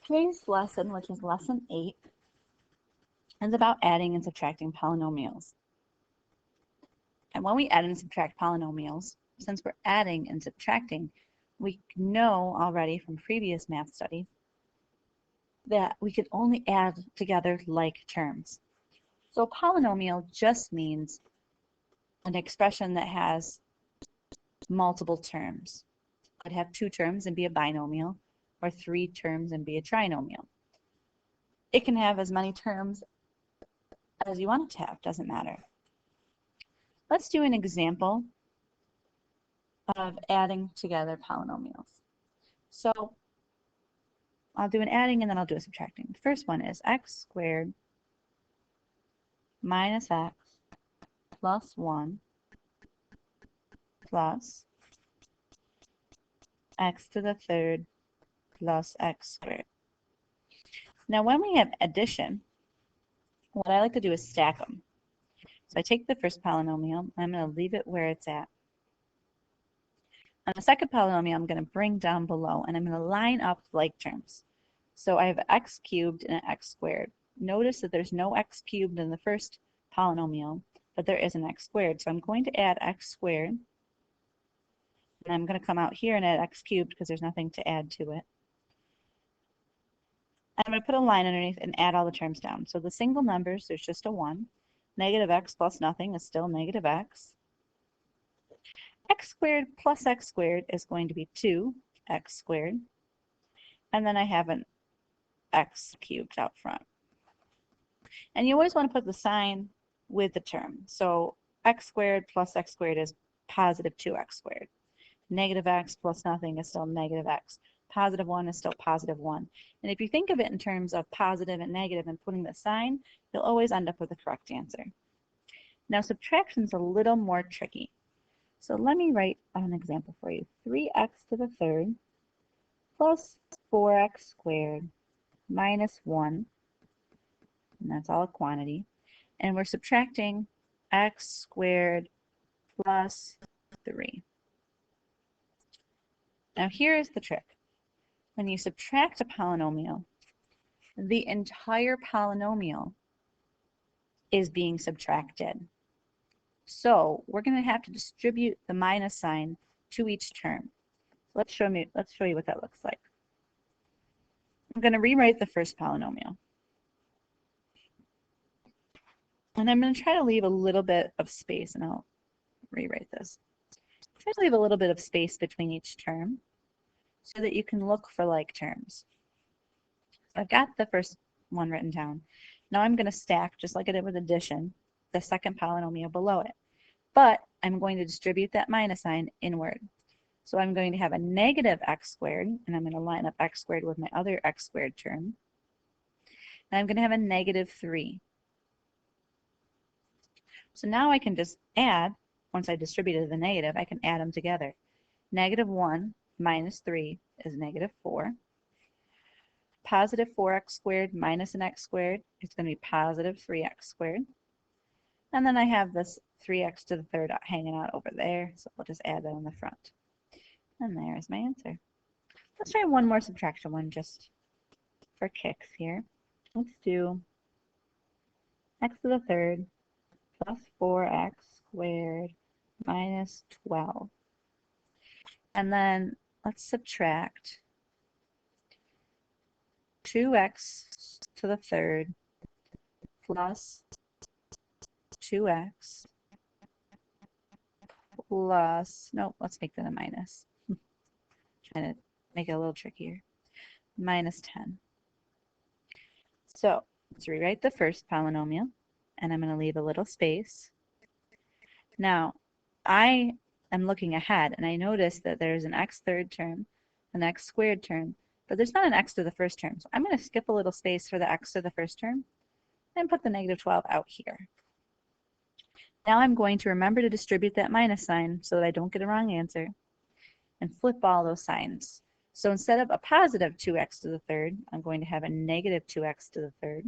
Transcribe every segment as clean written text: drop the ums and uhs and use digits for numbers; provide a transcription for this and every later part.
Today's lesson, which is lesson 8, is about adding and subtracting polynomials. And when we add and subtract polynomials, since we're adding and subtracting, we know already from previous math studies that we could only add together like terms. So a polynomial just means an expression that has multiple terms. It could have 2 terms and be a binomial, or 3 terms and be a trinomial. It can have as many terms as you want it to have, doesn't matter. Let's do an example of adding together polynomials. So I'll do an adding and then I'll do a subtracting. The first one is x squared minus x plus 1 plus x to the third plus x squared. Now when we have addition, what I like to do is stack them. So I take the first polynomial, I'm going to leave it where it's at. On the second polynomial, I'm going to bring down below, and I'm going to line up like terms. So I have x cubed and an x squared. Notice that there's no x cubed in the first polynomial, but there is an x squared. So I'm going to add x squared, and I'm going to come out here and add x cubed because there's nothing to add to it. I'm going to put a line underneath and add all the terms down. So the single numbers, there's just a 1. Negative x plus nothing is still negative x. X squared plus x squared is going to be 2x squared. And then I have an x cubed out front. And you always want to put the sign with the term. So x squared plus x squared is positive 2x squared. Negative x plus nothing is still negative x. Positive 1 is still positive 1. And if you think of it in terms of positive and negative and putting the sign, you'll always end up with the correct answer. Now subtraction is a little more tricky. So let me write an example for you. 3x to the third plus 4x squared minus 1, and that's all a quantity. And we're subtracting x squared plus 3. Now here's the trick. When you subtract a polynomial, the entire polynomial is being subtracted. So we're going to have to distribute the minus sign to each term. Let's show you what that looks like. I'm going to rewrite the first polynomial. And I'm going to try to leave a little bit of space, and I'll rewrite this. Try to leave a little bit of space between each term so that you can look for like terms. So I've got the first one written down. Now I'm going to stack, just like I did with addition, the second polynomial below it. But I'm going to distribute that minus sign inward. So I'm going to have a negative x squared, and I'm going to line up x squared with my other x squared term. And I'm going to have a negative 3. So now I can just add, once I distributed the negative, I can add them together. Negative 1 minus 3 is negative 4. Positive 4x squared minus an x squared is going to be positive 3x squared. And then I have this 3x to the third hanging out over there, so we'll just add that on the front. And there's my answer. Let's try one more subtraction one just for kicks here. Let's do x to the third plus 4x squared minus 12. And then let's subtract 2x to the third plus 2x plus, nope, let's make that a minus. Trying to make it a little trickier. Minus 10. So let's rewrite the first polynomial, and I'm going to leave a little space. Now, I am looking ahead, and I notice that there's an x third term, an x squared term, but there's not an x to the first term. So I'm going to skip a little space for the x to the first term and put the negative 12 out here. Now I'm going to remember to distribute that minus sign so that I don't get a wrong answer, and flip all those signs. So instead of a positive 2x to the third, I'm going to have a negative 2x to the third.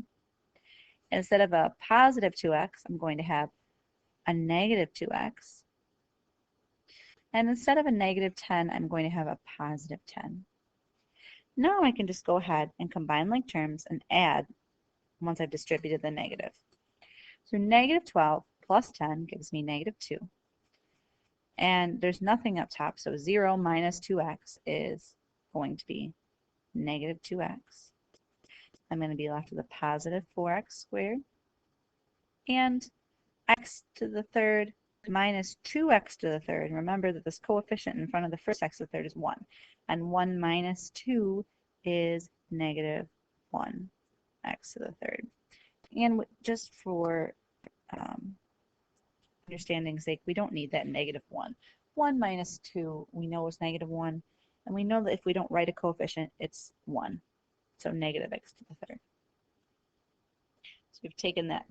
And instead of a positive 2x, I'm going to have a negative 2x. And instead of a negative 10, I'm going to have a positive 10. Now I can just go ahead and combine like terms and add once I've distributed the negative. So negative 12 plus 10 gives me negative 2. And there's nothing up top, so 0 minus 2x is going to be negative 2x. I'm going to be left with a positive 4x squared. And x to the third minus 2x to the third. Remember that this coefficient in front of the first x to the third is 1. And 1 minus 2 is negative 1x to the third. And just for understanding's sake, we don't need that negative 1. 1 minus 2 we know is negative 1. And we know that if we don't write a coefficient, it's 1. So negative x to the third. So we've taken that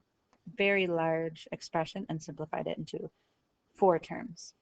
very large expression and simplified it into 4 terms.